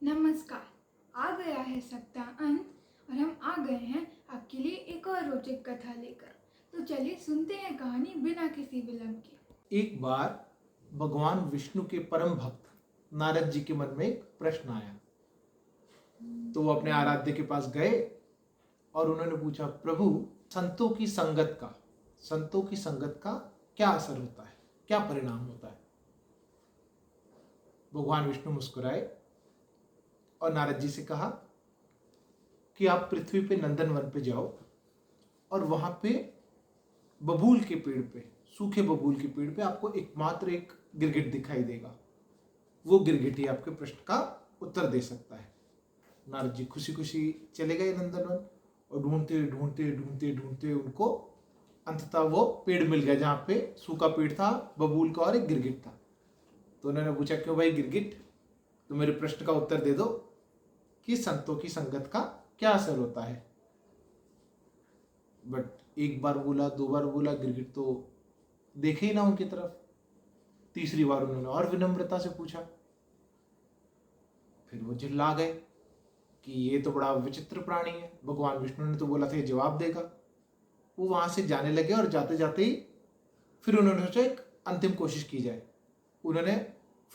नमस्कार। आ गया है सप्ताह अंत और हम आ गए हैं आपके लिए एक और रोचक कथा लेकर। तो चलिए सुनते हैं कहानी बिना किसी विलंब के। एक बार भगवान विष्णु के परम भक्त नारद जी के मन में एक प्रश्न आया। तो वो अपने आराध्य के पास गए और उन्होंने पूछा, प्रभु संतों की संगत का क्या असर होता है, क्या परिणाम होता है। भगवान विष्णु मुस्कुराए और नारद जी से कहा कि आप पृथ्वी पे नंदनवन पे जाओ और वहां पे बबूल के पेड़ पे, सूखे बबूल के पेड़ पे आपको एकमात्र एक गिरगिट दिखाई देगा। वो गिरगिट ही आपके प्रश्न का उत्तर दे सकता है। नारद जी खुशी खुशी चले गए नंदनवन और ढूंढते ढूंढते ढूंढते ढूंढते उनको अंततः वो पेड़ मिल गया जहाँ पे सूखा पेड़ था, बबूल का, और एक गिरगिट था। तो उन्होंने पूछा, क्यों भाई गिरगिट, तो मेरे प्रश्न का उत्तर दे दो कि संतों की संगत का क्या असर होता है। बट एक बार बोला, दो बार बोला, गिरगिट तो देखे ही ना उनकी तरफ। तीसरी बार उन्होंने और विनम्रता से पूछा। फिर वो चिल्ला गए कि ये तो बड़ा विचित्र प्राणी है, भगवान विष्णु ने तो बोला था ये जवाब देगा। वो वहां से जाने लगे और जाते जाते ही फिर उन्होंने सोचा एक अंतिम कोशिश की जाए। उन्होंने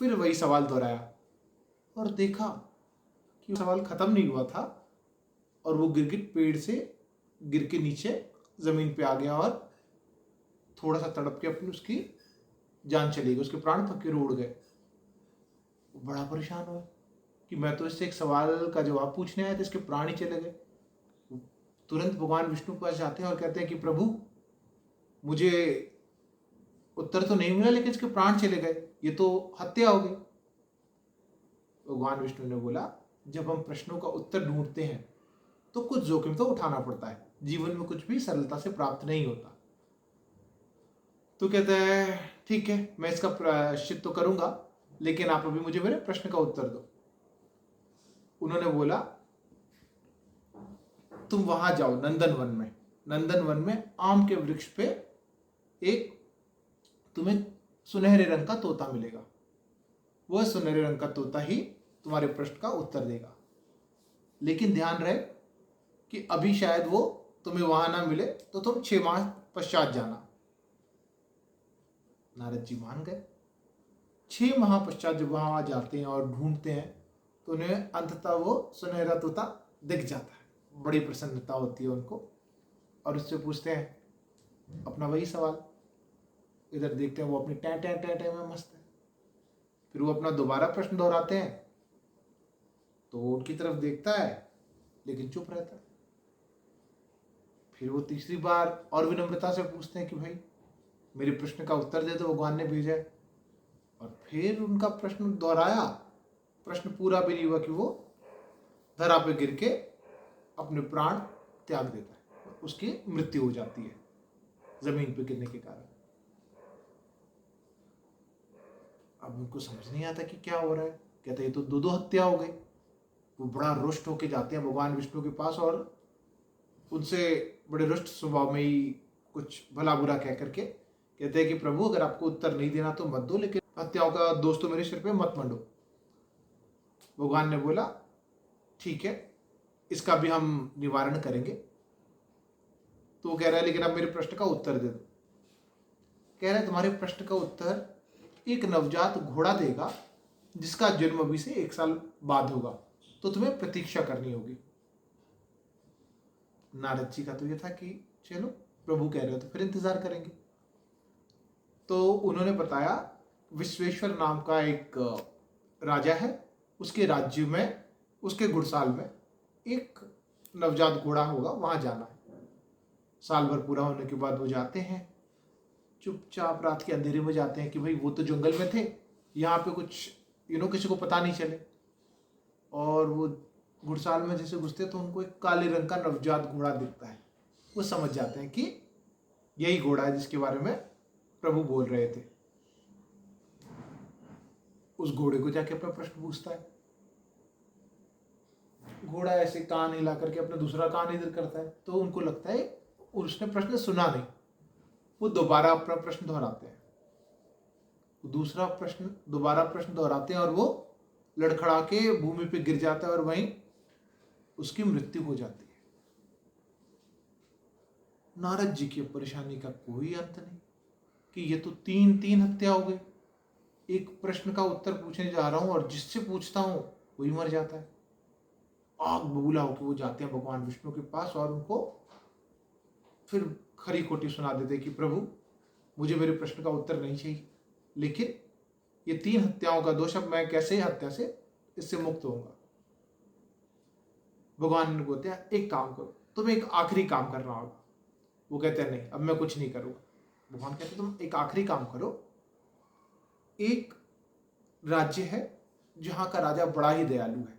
फिर वही सवाल दोहराया और देखा कि सवाल खत्म नहीं हुआ था और वो गिरगिट पेड़ से गिर के नीचे जमीन पे आ गया और थोड़ा सा तड़प के अपनी उसकी जान चली गई, उसके प्राण फकीर उड़ गए। वो बड़ा परेशान हुआ कि मैं तो इससे एक सवाल का जवाब पूछने आया था, इसके प्राण ही चले गए। तुरंत भगवान विष्णु के पास जाते हैं और कहते हैं कि प्रभु मुझे उत्तर तो नहीं मिला लेकिन इसके प्राण चले गए, ये तो हत्या हो गई। भगवान विष्णु ने बोला, जब हम प्रश्नों का उत्तर ढूंढते हैं तो कुछ जोखिम तो उठाना पड़ता है, जीवन में कुछ भी सरलता से प्राप्त नहीं होता। तो कहता है ठीक है, मैं इसका प्रायश्चित तो करूंगा, लेकिन आप अभी मुझे मेरे प्रश्न का उत्तर दो। उन्होंने बोला, तुम वहां जाओ नंदनवन में आम के वृक्ष पे एक तुम्हें सुनहरे रंग का तोता मिलेगा। वह सुनहरे रंग का तोता ही तुम्हारे प्रश्न का उत्तर देगा, लेकिन ध्यान रहे कि अभी शायद वो तुम्हें वहां ना मिले, तो तुम 6 माह पश्चात जाना। नारद जी मान गए। 6 माह पश्चात जब वहां जाते हैं और ढूंढते हैं तो उन्हें अंततः वो सुनहरा तोता दिख जाता है। बड़ी प्रसन्नता होती है उनको और उससे पूछते हैं अपना वही सवाल। इधर देखते हैं वो अपनी टै टै टै टै में मस्त है। फिर वो अपना दोबारा प्रश्न दोहराते हैं तो वो उनकी तरफ देखता है लेकिन चुप रहता है। फिर वो तीसरी बार और विनम्रता से पूछते हैं कि भाई मेरे प्रश्न का उत्तर दे दो, भगवान ने भेजा है। और फिर उनका प्रश्न दोहराया, प्रश्न पूरा भी नहीं हुआ कि वो धरा पे गिर के अपने प्राण त्याग देता है, उसकी मृत्यु हो जाती है जमीन पे गिरने के कारण। अब उनको समझ नहीं आता कि क्या हो रहा है। कहते ये तो दो हत्या हो गई। वो बड़ा रुष्ट होके जाते हैं भगवान विष्णु के पास और उनसे बड़े रुष्ट स्वभाव में ही कुछ भला बुरा कह करके कहते हैं कि प्रभु अगर आपको उत्तर नहीं देना तो मत दो, लेकिन हत्याओं का दोष तो मेरे सिर पे मत मंडो। भगवान ने बोला ठीक है, इसका भी हम निवारण करेंगे। तो वो कह रहा है लेकिन अब मेरे प्रश्न का उत्तर दे दो। कह रहा है तुम्हारे प्रश्न का उत्तर एक नवजात घोड़ा देगा जिसका जन्म अभी से 1 साल बाद होगा, तो तुम्हें प्रतीक्षा करनी होगी। नारद जी का तो ये था कि चलो प्रभु कह रहे हो तो फिर इंतजार करेंगे। तो उन्होंने बताया विश्वेश्वर नाम का एक राजा है, उसके राज्य में, उसके घुड़साल में एक नवजात घोड़ा होगा, वहां जाना है। साल भर पूरा होने के बाद वो जाते हैं, चुपचाप रात के अंधेरे में जाते हैं कि भाई वो तो जंगल में थे, यहाँ पे कुछ किसी को पता नहीं चले। और वो घुड़साल में जैसे घुसते तो उनको एक काले रंग का नवजात घोड़ा दिखता है। वो समझ जाते हैं कि यही घोड़ा है जिसके बारे में प्रभु बोल रहे थे। उस घोड़े को जाके अपना प्रश्न पूछता है। घोड़ा ऐसे कान हिला करके अपना दूसरा कान इधर करता है, तो उनको लगता है उसने प्रश्न सुना नहीं। वो दोबारा अपना प्रश्न दोहराते हैं, दोबारा प्रश्न दोहराते हैं और वो लड़खड़ा के भूमि पे गिर जाता है और वहीं उसकी मृत्यु हो जाती है। नारद जी की परेशानी का कोई अंत नहीं कि ये तो तीन तीन हत्या हो गई। एक प्रश्न का उत्तर पूछने जा रहा हूं और जिससे पूछता हूं वही मर जाता है। आग बबूला होकर वो जाते हैं भगवान विष्णु के पास और उनको फिर खरी खोटी सुना देते कि प्रभु मुझे मेरे प्रश्न का उत्तर नहीं चाहिए, लेकिन ये तीन हत्याओं का दोष, अब मैं कैसे हत्या से इससे मुक्त होऊंगा। भगवान ने बोलते हैं एक काम करो, तुम्हें एक आखिरी काम करना होगा। वो कहते हैं नहीं, अब मैं कुछ नहीं करूंगा। भगवान कहते हैं तुम एक आखिरी काम करो, एक राज्य है जहां का राजा बड़ा ही दयालु है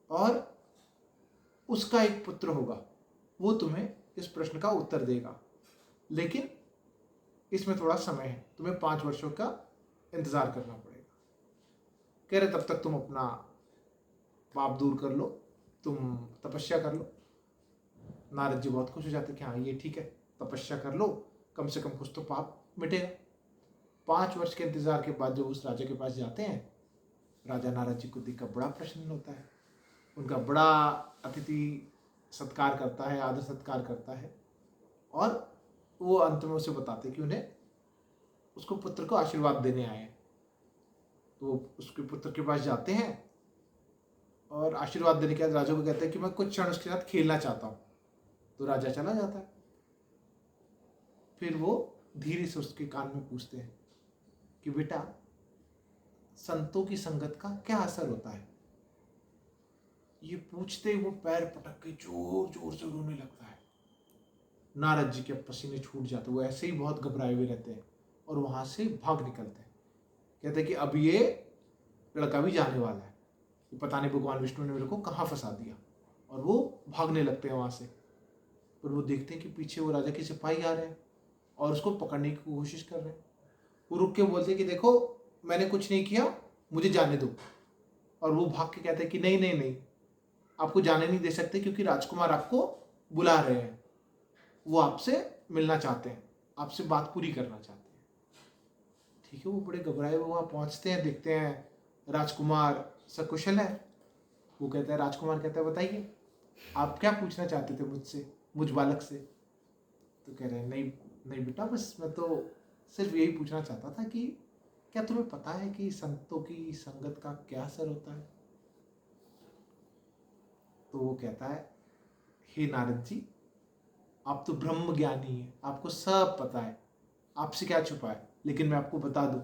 और उसका एक पुत्र होगा, वो तुम्हें इस प्रश्न का उत्तर देगा, लेकिन इसमें थोड़ा समय है, तुम्हें 5 वर्षों का इंतजार करना पड़ेगा। कह रहे तब तक तुम अपना पाप दूर कर लो, तुम तपस्या कर लो। नारद जी बहुत खुश हो जाते कि हाँ ये ठीक है, तपस्या कर लो, कम से कम कुछ तो पाप मिटेगा। 5 वर्ष के इंतजार के बाद जो उस राजा के पास जाते हैं, राजा नारद जी को देखकर बड़ा प्रसन्न होता है, उनका बड़ा अतिथि सत्कार करता है, आदर सत्कार करता है और वो अंत में उसे बताते कि उन्हें उसको पुत्र को आशीर्वाद देने आए हैं। तो वो उसके पुत्र के पास जाते हैं और आशीर्वाद देने के बाद राजा को कहते हैं कि मैं कुछ क्षण उसके साथ खेलना चाहता हूँ। तो राजा चला जाता है। फिर वो धीरे से उसके कान में पूछते हैं कि बेटा संतों की संगत का क्या असर होता है। ये पूछते ही वो पैर पटक के जोर जोर से रोने लगता है। नारद जी के पसीने छूट जाते, वो ऐसे ही बहुत घबराए हुए रहते हैं और वहां से भाग निकलते हैं। कहते हैं कि अब ये लड़का भी जाने वाला है, पता नहीं भगवान विष्णु ने मेरे को कहाँ फंसा दिया, और वो भागने लगते हैं वहां से। पर वो देखते हैं कि पीछे वो राजा के सिपाही आ रहे हैं और उसको पकड़ने की कोशिश कर रहे हैं। वो रुक के बोलते हैं कि देखो मैंने कुछ नहीं किया, मुझे जाने दो। और वो भाग के कहते हैं कि नहीं नहीं नहीं, आपको जाने नहीं दे सकते क्योंकि राजकुमार आपको बुला रहे हैं, वो आपसे मिलना चाहते हैं, आपसे बात पूरी करना चाहते हैं। ठीक है, वो बड़े घबराए हुए वहाँ पहुँचते हैं, देखते हैं राजकुमार सकुशल है। वो कहता है, राजकुमार कहता है बताइए आप क्या पूछना चाहते थे मुझसे, मुझ बालक से। तो कह रहे हैं नहीं नहीं बेटा, बस मैं तो सिर्फ यही पूछना चाहता था कि क्या तुम्हें पता है कि संतों की संगत का क्या असर होता है। तो वो कहता है हे नारद जी, आप तो ब्रह्म ज्ञानी हैं, आपको सब पता है, आपसे क्या छुपा है। लेकिन मैं आपको बता दूं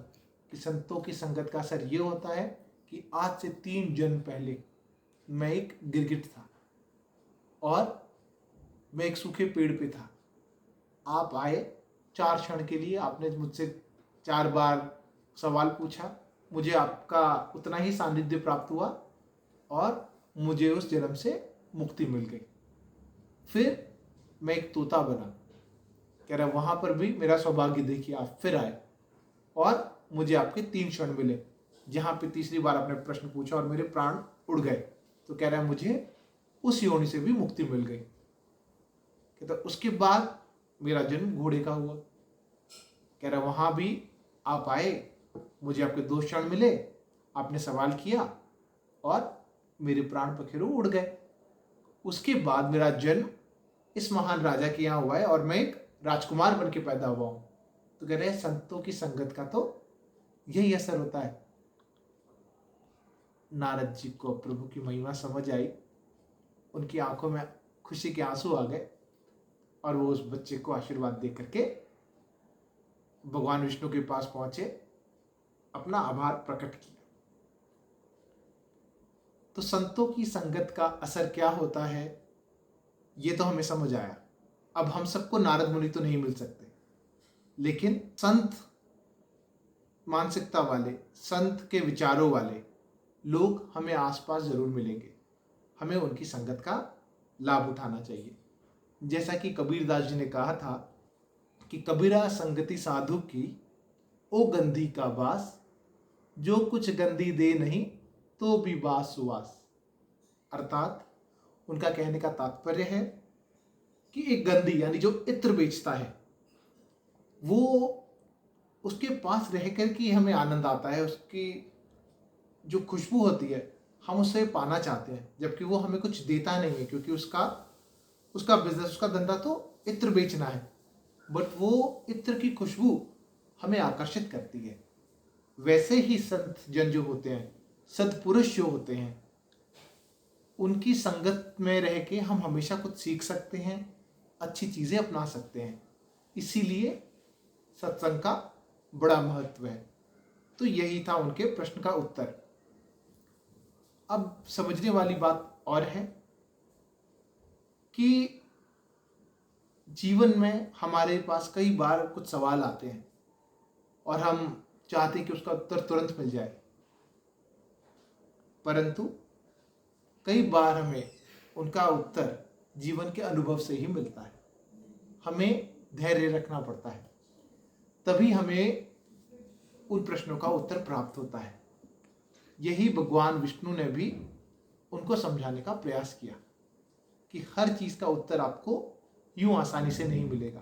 कि संतों की संगत का असर ये होता है कि आज से 3 जन्म पहले मैं एक गिरगिट था और मैं एक सूखे पेड़ पे था। आप आए 4 क्षण के लिए, आपने मुझसे 4 बार सवाल पूछा, मुझे आपका उतना ही सानिध्य प्राप्त हुआ और मुझे उस जन्म से मुक्ति मिल गई। फिर मैं एक तोता बना। कह रहा वहां पर भी मेरा सौभाग्य देखिए, आप फिर आए और मुझे आपके 3 क्षण मिले, जहां पे तीसरी बार आपने प्रश्न पूछा और मेरे प्राण उड़ गए। तो कह रहा है मुझे उस योनि से भी मुक्ति मिल गई। कहता उसके बाद मेरा जन्म घोड़े का हुआ। कह रहा वहां भी आप आए, मुझे आपके 2 क्षण मिले, आपने सवाल किया और मेरे प्राण पखेरु उड़ गए। उसके बाद मेरा जन्म इस महान राजा के यहाँ हुआ है और मैं एक राजकुमार बन के पैदा हुआ हूं। तो कह रहे हैं संतों की संगत का तो यही असर होता है। नारद जी को प्रभु की महिमा समझ आई, उनकी आंखों में खुशी के आंसू आ गए और वो उस बच्चे को आशीर्वाद दे करके भगवान विष्णु के पास पहुंचे, अपना आभार प्रकट किया। तो संतों की संगत का असर क्या होता है ये तो हमें समझ आया। अब हम सबको नारद मुनि तो नहीं मिल सकते, लेकिन संत मानसिकता वाले, संत के विचारों वाले लोग हमें आसपास जरूर मिलेंगे। हमें उनकी संगत का लाभ उठाना चाहिए। जैसा कि कबीरदास जी ने कहा था कि कबीरा संगति साधु की ओ गंधी का बास, जो कुछ गंदी दे नहीं तो भी बास सुवास। अर्थात उनका कहने का तात्पर्य है कि एक गंदी यानी जो इत्र बेचता है, वो उसके पास रह कर के हमें आनंद आता है, उसकी जो खुशबू होती है हम उसे पाना चाहते हैं, जबकि वो हमें कुछ देता नहीं है, क्योंकि उसका उसका बिजनेस, उसका धंधा तो इत्र बेचना है। बट वो इत्र की खुशबू हमें आकर्षित करती है। वैसे ही संत जन जो होते हैं, सत्पुरुष जो होते हैं, उनकी संगत में रह के हम हमेशा कुछ सीख सकते हैं, अच्छी चीज़ें अपना सकते हैं। इसीलिए सत्संग का बड़ा महत्व है। तो यही था उनके प्रश्न का उत्तर। अब समझने वाली बात और है कि जीवन में हमारे पास कई बार कुछ सवाल आते हैं और हम चाहते हैं कि उसका उत्तर तुरंत मिल जाए, परंतु कई बार हमें उनका उत्तर जीवन के अनुभव से ही मिलता है। हमें धैर्य रखना पड़ता है, तभी हमें उन प्रश्नों का उत्तर प्राप्त होता है। यही भगवान विष्णु ने भी उनको समझाने का प्रयास किया कि हर चीज़ का उत्तर आपको यूं आसानी से नहीं मिलेगा।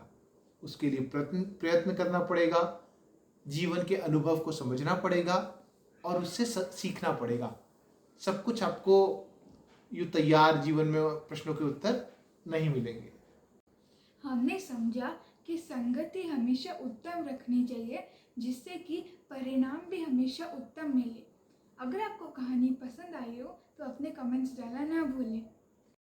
उसके लिए प्रयत्न करना पड़ेगा, जीवन के अनुभव को समझना पड़ेगा और उससे सीखना पड़ेगा। सब कुछ आपको यूं तैयार जीवन में प्रश्नों के उत्तर नहीं मिलेंगे। हमने समझा कि संगति हमेशा उत्तम रखनी चाहिए, जिससे कि परिणाम भी हमेशा उत्तम मिले। अगर आपको कहानी पसंद आई हो तो अपने कमेंट्स डालना ना भूलें।